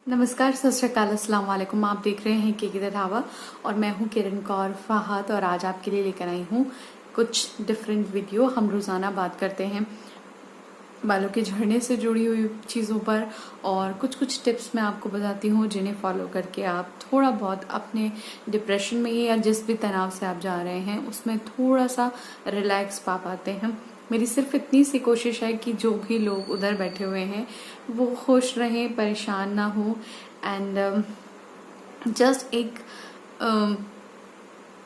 नमस्कार, सत श्री अकाल, अस्सलाम वालेकुम। आप देख रहे हैं के ढाबा और मैं हूं किरण कौर फहद और आज आपके लिए लेकर आई हूं कुछ डिफरेंट वीडियो। हम रोज़ाना बात करते हैं बालों के झड़ने से जुड़ी हुई चीज़ों पर और कुछ टिप्स मैं आपको बताती हूँ जिन्हें फॉलो करके आप थोड़ा बहुत अपने डिप्रेशन में या जिस भी तनाव से आप जा रहे हैं उसमें थोड़ा सा रिलैक्स पा पाते हैं। मेरी सिर्फ इतनी सी कोशिश है कि जो भी लोग उधर बैठे हुए हैं वो खुश रहें, परेशान ना हो एंड जस्ट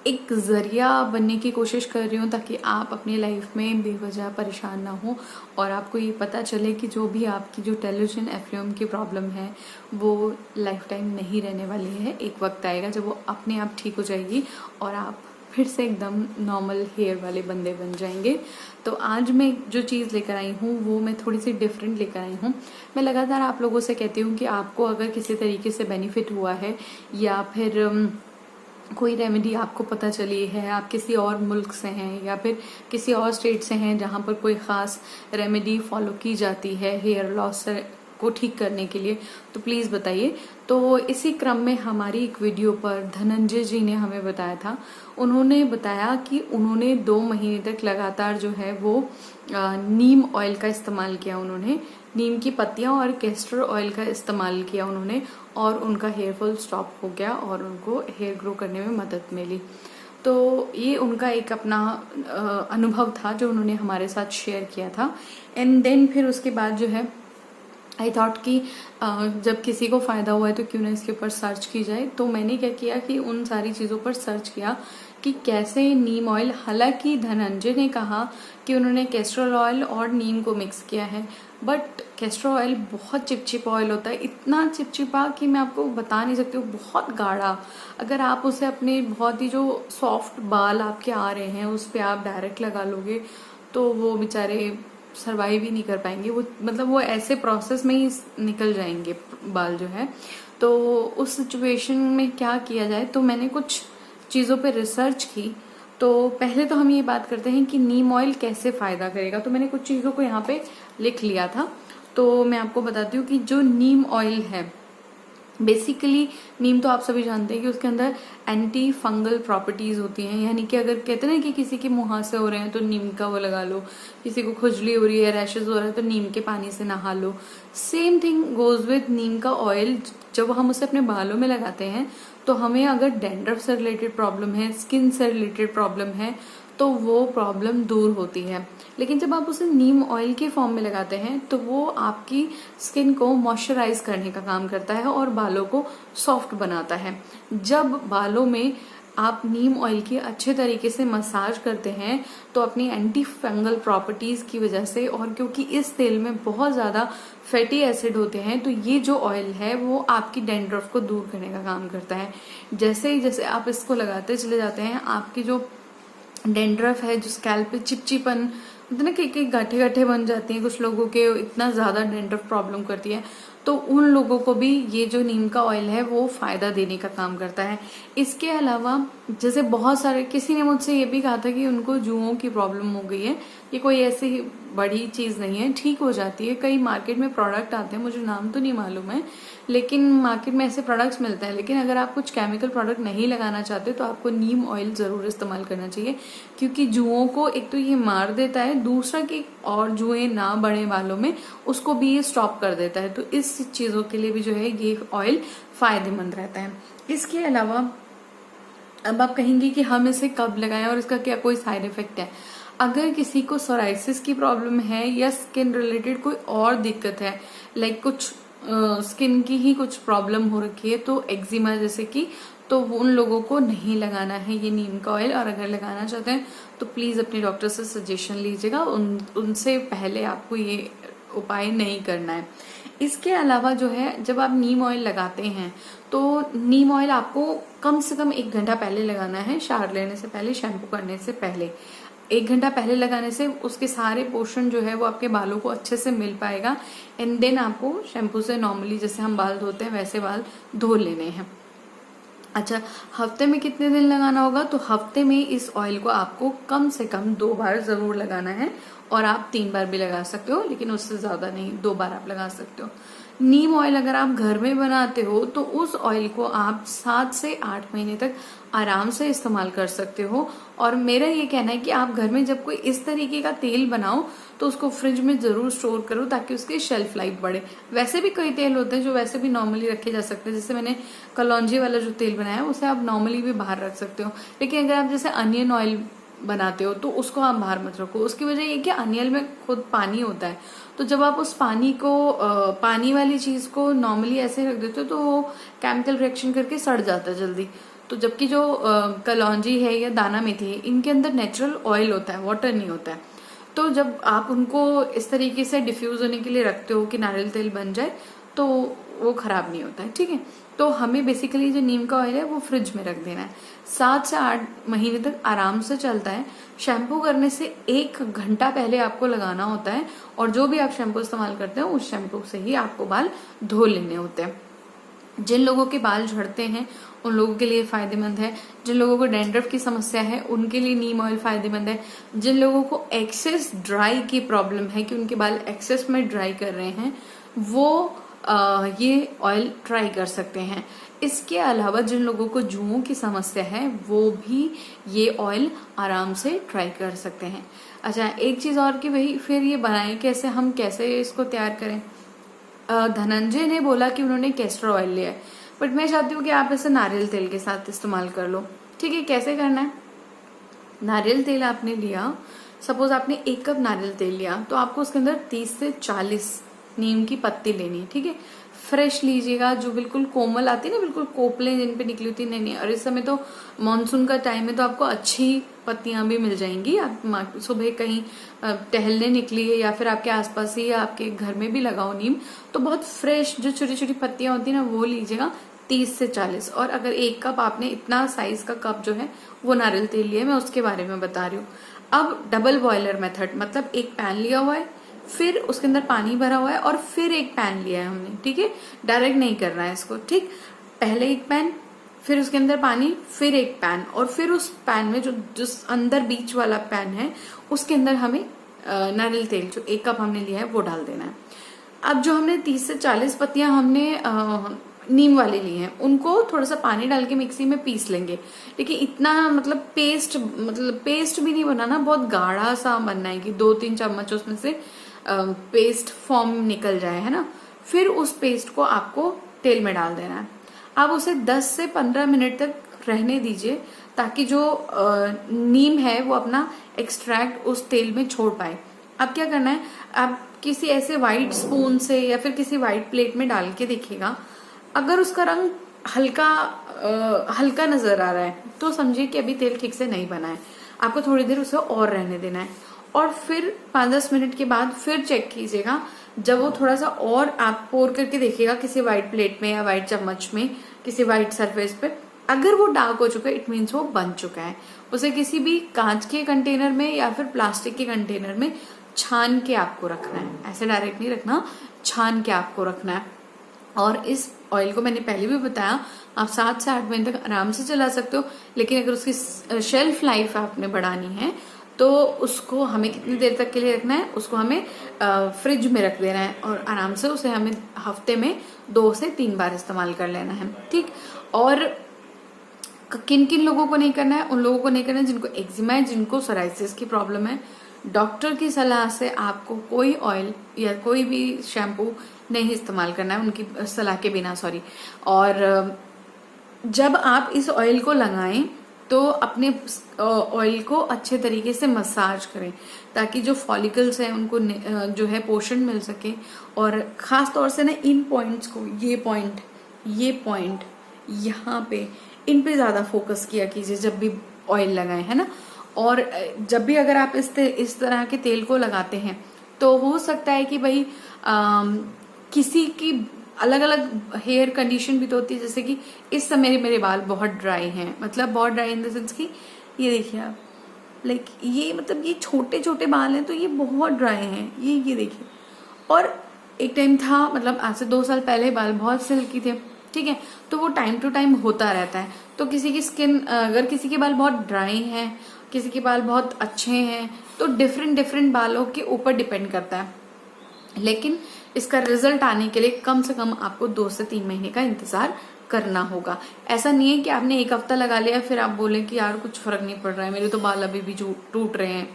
एक जरिया बनने की कोशिश कर रही हूँ ताकि आप अपनी लाइफ में बेवजह परेशान ना हो और आपको ये पता चले कि जो भी आपकी जो टेलोजन एफ्लूम की प्रॉब्लम है वो लाइफ टाइम नहीं रहने वाली है। एक वक्त आएगा जब वो अपने आप ठीक हो जाएगी और आप फिर से एकदम नॉर्मल हेयर वाले बंदे बन जाएंगे। तो आज मैं जो चीज़ लेकर आई हूँ वो मैं थोड़ी सी डिफरेंट लेकर आई हूँ। मैं लगातार आप लोगों से कहती हूँ कि आपको अगर किसी तरीके से बेनिफिट हुआ है या फिर कोई रेमेडी आपको पता चली है, आप किसी और मुल्क से हैं या फिर किसी और स्टेट से हैं जहाँ पर कोई ख़ास रेमेडी फॉलो की जाती है हेयर लॉस को ठीक करने के लिए, तो प्लीज़ बताइए। तो इसी क्रम में हमारी एक वीडियो पर धनंजय जी ने हमें बताया था। उन्होंने बताया कि उन्होंने 2 महीने तक लगातार जो है वो नीम ऑयल का इस्तेमाल किया। उन्होंने नीम की पत्तियां और कैस्टर ऑयल का इस्तेमाल किया उन्होंने और उनका हेयर फॉल स्टॉप हो गया और उनको हेयर ग्रो करने में मदद मिली। तो ये उनका एक अपना अनुभव था जो उन्होंने हमारे साथ शेयर किया था। एंड देन फिर उसके बाद जो है आई थॉट कि जब किसी को फ़ायदा हुआ है तो क्यों ना इसके ऊपर सर्च की जाए। तो मैंने क्या किया कि उन सारी चीज़ों पर सर्च किया कि कैसे नीम ऑयल, हालांकि धनंजय ने कहा कि उन्होंने कैस्टर ऑयल और नीम को मिक्स किया है, बट कैस्टर ऑयल बहुत चिपचिपा ऑयल होता है, इतना चिपचिपा कि मैं आपको बता नहीं सकती हूँ, बहुत गाढ़ा। अगर आप उसे अपने बहुत ही जो सॉफ्ट बाल आपके आ रहे हैं उस पर आप डायरेक्ट लगा लोगे तो वो बेचारे सरवाइव ही नहीं कर पाएंगे। वो मतलब वो ऐसे प्रोसेस में ही निकल जाएंगे बाल जो है। तो उस सिचुएशन में क्या किया जाए, तो मैंने कुछ चीज़ों पे रिसर्च की। तो पहले तो हम ये बात करते हैं कि नीम ऑयल कैसे फ़ायदा करेगा। तो मैंने कुछ चीज़ों को यहाँ पे लिख लिया था, तो मैं आपको बताती हूँ कि जो नीम ऑयल है बेसिकली, नीम तो आप सभी जानते हैं कि उसके अंदर एंटी फंगल प्रॉपर्टीज होती हैं। यानी कि अगर कहते हैं ना कि किसी के मुहासे हो रहे हैं तो नीम का वो लगा लो, किसी को खुजली हो रही है, रैशेज हो रहा है तो नीम के पानी से नहा लो। सेम थिंग गोज विद नीम का ऑयल। जब हम उसे अपने बालों में लगाते हैं तो हमें अगर डैंड्रफ से रिलेटेड प्रॉब्लम है, स्किन से रिलेटेड प्रॉब्लम है, तो वो प्रॉब्लम दूर होती है। लेकिन जब आप उसे नीम ऑयल के फॉर्म में लगाते हैं तो वो आपकी स्किन को मॉइस्चराइज करने का काम करता है और बालों को सॉफ्ट बनाता है। जब बालों में आप नीम ऑयल की अच्छे तरीके से मसाज करते हैं तो अपनी एंटी फंगल प्रॉपर्टीज की वजह से, और क्योंकि इस तेल में बहुत ज्यादा फैटी एसिड होते हैं, तो ये जो ऑयल है वो आपकी डैंड्रफ को दूर करने का काम करता है। जैसे ही जैसे आप इसको लगाते चले जाते हैं, आपकी जो डेंड्रफ है, जो स्कैल्प पे चिपचिपन होता है ना, कि गांठे गांठे बन जाती हैं कुछ लोगों के, इतना ज्यादा डेंड्रफ प्रॉब्लम करती है, तो उन लोगों को भी ये जो नीम का ऑयल है वो फायदा देने का काम करता है। इसके अलावा जैसे बहुत सारे, किसी ने मुझसे ये भी कहा था कि उनको जुओं की प्रॉब्लम हो गई है। ये कोई ऐसी बड़ी चीज नहीं है, ठीक हो जाती है। कई मार्केट में प्रोडक्ट आते हैं, मुझे नाम तो नहीं मालूम है, लेकिन मार्केट में ऐसे प्रोडक्ट्स मिलते हैं। लेकिन अगर आप कुछ केमिकल प्रोडक्ट नहीं लगाना चाहते तो आपको नीम ऑयल जरूर इस्तेमाल करना चाहिए, क्योंकि जुओं को एक तो ये मार देता है, दूसरा कि और जुएं ना बढ़े बालों में उसको भी ये स्टॉप कर देता है। तो इस चीजों के लिए भी जो है ये ऑयल फायदेमंद रहता है। इसके अलावा अब आप कहेंगे कि हम इसे कब लगाएं और इसका क्या कोई साइड इफेक्ट है। अगर किसी को सोराइसिस की प्रॉब्लम है या स्किन रिलेटेड कोई और दिक्कत है, लाइक कुछ स्किन की ही कुछ प्रॉब्लम हो रखी है, तो एक्जिमा जैसे कि, तो उन लोगों को नहीं लगाना है ये नीम का ऑयल। और अगर लगाना चाहते हैं तो प्लीज अपने डॉक्टर से सजेशन लीजिएगा, उनसे पहले आपको ये उपाय नहीं करना है। इसके अलावा जो है, जब आप नीम ऑयल लगाते हैं तो नीम ऑयल आपको कम से कम 1 घंटा पहले लगाना है, शावर लेने से पहले, शैम्पू करने से पहले। 1 घंटा पहले लगाने से उसके सारे पोर्शन जो है वो आपके बालों को अच्छे से मिल पाएगा। एंड देन आपको शैम्पू से नॉर्मली जैसे हम बाल धोते हैं वैसे बाल धो लेने हैं। अच्छा, हफ्ते में कितने दिन लगाना होगा, तो हफ्ते में इस ऑयल को आपको कम से कम 2 बार जरूर लगाना है, और आप 3 बार भी लगा सकते हो, लेकिन उससे ज्यादा नहीं, 2 बार आप लगा सकते हो। नीम ऑयल अगर आप घर में बनाते हो तो उस ऑयल को आप 7 से 8 महीने तक आराम से इस्तेमाल कर सकते हो। और मेरा ये कहना है कि आप घर में जब कोई इस तरीके का तेल बनाओ तो उसको फ्रिज में जरूर स्टोर करो ताकि उसकी शेल्फ लाइफ बढ़े। वैसे भी कई तेल होते हैं जो वैसे भी नॉर्मली रखे जा सकते हैं, जैसे मैंने कलौंजी वाला जो तेल बनाया उसे आप नॉर्मली भी बाहर रख सकते हो। लेकिन अगर आप जैसे अनियन ऑयल बनाते हो तो उसको आप बाहर मत रखो। उसकी वजह ये कि अनियन में खुद पानी होता है, तो जब आप उस पानी को पानी वाली चीज को नॉर्मली ऐसे रख देते हो तो वो केमिकल रिएक्शन करके सड़ जाता है जल्दी। तो जबकि जो कलौंजी है या दाना मेथी है इनके अंदर नेचुरल ऑयल होता है, वाटर नहीं होता है। तो जब आप उनको इस तरीके से डिफ्यूज होने के लिए रखते हो कि नारियल तेल बन जाए तो वो खराब नहीं होता है, ठीक है। तो हमें बेसिकली जो नीम का ऑयल है वो फ्रिज में रख देना है। 7 से 8 महीने तक आराम से चलता है। शैम्पू करने से 1 घंटा पहले आपको लगाना होता है, और जो भी आप शैम्पू इस्तेमाल करते हैं उस शैम्पू से ही आपको बाल धो लेने होते हैं। जिन लोगों के बाल झड़ते हैं उन लोगों के लिए फायदेमंद है। जिन लोगों को डैंड्रफ की समस्या है उनके लिए नीम ऑयल फायदेमंद है। जिन लोगों को एक्सेस ड्राई की प्रॉब्लम है कि उनके बाल एक्सेस में ड्राई कर रहे हैं वो ये ऑयल ट्राई कर सकते हैं। इसके अलावा जिन लोगों को जुओं की समस्या है वो भी ये ऑयल आराम से ट्राई कर सकते हैं। अच्छा, एक चीज और कि भाई फिर ये बनाएं कैसे, हम कैसे इसको तैयार करें। धनंजय ने बोला कि उन्होंने कैस्टर ऑयल लिया है, बट मैं चाहती हूँ कि आप इसे नारियल तेल के साथ इस्तेमाल कर लो। ठीक है, कैसे करना है। नारियल तेल आपने लिया, सपोज आपने 1 कप नारियल तेल लिया तो आपको उसके अंदर 30 से 40 नीम की पत्ती लेनी है। ठीक है, फ्रेश लीजिएगा, जो बिल्कुल कोमल आती है ना, बिल्कुल कोपले जिन पे निकली होती नहीं। और इस समय तो मानसून का टाइम है तो आपको अच्छी पत्तियां भी मिल जाएंगी। आप सुबह कहीं टहलने निकली है या फिर आपके आसपास ही या आपके घर में भी लगाओ नीम, तो बहुत फ्रेश जो छोटी छोटी पत्तियां होती है ना वो लीजिएगा, 30 से 40। और अगर 1 कप आपने इतना साइज का कप जो है वो नारियल तेल लिया, मैं उसके बारे में बता रही हूँ। अब डबल बॉयलर मेथड, मतलब एक पैन लिया हुआ है, फिर उसके अंदर पानी भरा हुआ है और फिर एक पैन लिया है हमने। ठीक है, डायरेक्ट नहीं करना है इसको। ठीक, पहले एक पैन, फिर उसके अंदर पानी, फिर एक पैन, और फिर उस पैन में जो जिस अंदर बीच वाला पैन है उसके अंदर हमें नारियल तेल जो 1 कप हमने लिया है वो डाल देना है। अब जो हमने 30 से 40 पत्तियां हमने नीम वाले ली हैं उनको थोड़ा सा पानी डाल के मिक्सी में पीस लेंगे। देखिए इतना मतलब पेस्ट भी नहीं बनाना, बहुत गाढ़ा सा बनना है कि 2-3 चम्मच उसमें से पेस्ट फॉर्म निकल जाए, है ना। फिर उस पेस्ट को आपको तेल में डाल देना है। आप उसे 10 से 15 मिनट तक रहने दीजिए ताकि जो नीम है वो अपना एक्सट्रैक्ट उस तेल में छोड़ पाए। अब क्या करना है, आप किसी ऐसे वाइट स्पून से या फिर किसी वाइट प्लेट में डाल के देखिएगा, अगर उसका रंग हल्का नजर आ रहा है तो समझिए कि अभी तेल ठीक से नहीं बना है। आपको थोड़ी देर उसे और रहने देना है, और फिर 5-10 मिनट के बाद फिर चेक कीजिएगा। जब वो थोड़ा सा और आप पोर करके देखिएगा किसी वाइट प्लेट में या वाइट चम्मच में, किसी वाइट सरफेस पे, अगर वो डार्क हो चुका है इट मीन्स वो बन चुका है। उसे किसी भी कांच के कंटेनर में या फिर प्लास्टिक के कंटेनर में छान के आपको रखना है, ऐसे डायरेक्ट नहीं रखना, छान के आपको रखना है। और इस ऑयल को मैंने पहले भी बताया, आप 7 से 8 महीने तक आराम से चला सकते हो। लेकिन अगर उसकी शेल्फ लाइफ आपने बढ़ानी है तो उसको हमें कितनी देर तक के लिए रखना है, उसको हमें फ्रिज में रख देना है, और आराम से उसे हमें हफ्ते में 2 से 3 बार इस्तेमाल कर लेना है। ठीक, और किन किन लोगों को नहीं करना है, उन लोगों को नहीं करना है जिनको एक्जिमा है, जिनको सोराइसिस की प्रॉब्लम है। डॉक्टर की सलाह से आपको कोई ऑयल या कोई भी शैम्पू नहीं इस्तेमाल करना है, उनकी सलाह के बिना, सॉरी। और जब आप इस ऑयल को लगाएं तो अपने ऑयल को अच्छे तरीके से मसाज करें ताकि जो फॉलिकल्स हैं उनको जो है पोषण मिल सके। और खास तौर से ना इन पॉइंट्स को, ये पॉइंट यहाँ पे, इन पे ज्यादा फोकस किया कीजिए जब भी ऑयल लगाएं, है ना। और जब भी अगर आप इस तरह के तेल को लगाते हैं तो हो सकता है कि भाई किसी की अलग अलग हेयर कंडीशन भी तो होती है। जैसे कि इस समय मेरे बाल बहुत ड्राई हैं, मतलब बहुत ड्राई इन द सेंस कि ये देखिए आप, लाइक ये मतलब ये छोटे छोटे बाल हैं तो ये बहुत ड्राई हैं, ये देखिए। और एक टाइम था, मतलब आज से 2 साल पहले बाल बहुत सिल्की थे, ठीक है। तो वो टाइम टू टाइम होता रहता है। तो किसी की स्किन, अगर किसी के बाल बहुत ड्राई हैं, किसी के बाल बहुत अच्छे हैं, तो डिफरेंट बालों के ऊपर डिपेंड करता है। लेकिन इसका रिजल्ट आने के लिए कम से कम आपको 2 से 3 महीने का इंतजार करना होगा। ऐसा नहीं है कि आपने 1 हफ्ता लगा लिया फिर आप बोले कि यार कुछ फर्क नहीं पड़ रहा है, मेरे तो बाल अभी भी टूट रहे हैं,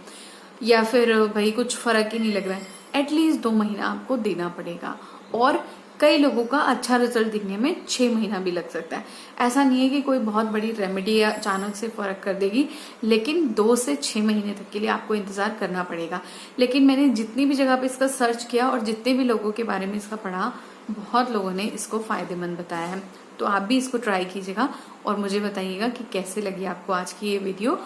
या फिर भाई कुछ फर्क ही नहीं लग रहा है। एटलीस्ट 2 महीना आपको देना पड़ेगा। और कई लोगों का अच्छा रिजल्ट दिखने में 6 महीना भी लग सकता है। ऐसा नहीं है कि कोई बहुत बड़ी रेमेडी अचानक से फर्क कर देगी, लेकिन 2 से 6 महीने तक के लिए आपको इंतजार करना पड़ेगा। लेकिन मैंने जितनी भी जगह पे इसका सर्च किया और जितने भी लोगों के बारे में इसका पढ़ा, बहुत लोगों ने इसको फायदेमंद बताया है। तो आप भी इसको ट्राई कीजिएगा और मुझे बताइएगा कि कैसे लगी आपको आज की ये वीडियो।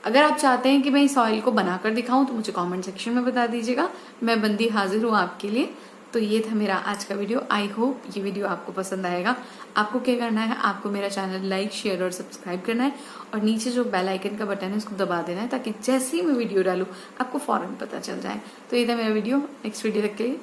अगर आप चाहते हैं कि मैं इस ऑयल को बनाकर दिखाऊं तो मुझे कमेंट सेक्शन में बता दीजिएगा, मैं बंदी हाजिर हूँ आपके लिए। तो ये था मेरा आज का वीडियो। आई होप ये वीडियो आपको पसंद आएगा। आपको क्या करना है, आपको मेरा चैनल लाइक, शेयर और सब्सक्राइब करना है और नीचे जो बेल आइकन का बटन है उसको दबा देना है, ताकि जैसे ही मैं वीडियो डालूं आपको फौरन पता चल जाए। तो ये था मेरा वीडियो। नेक्स्ट वीडियो तक के लिए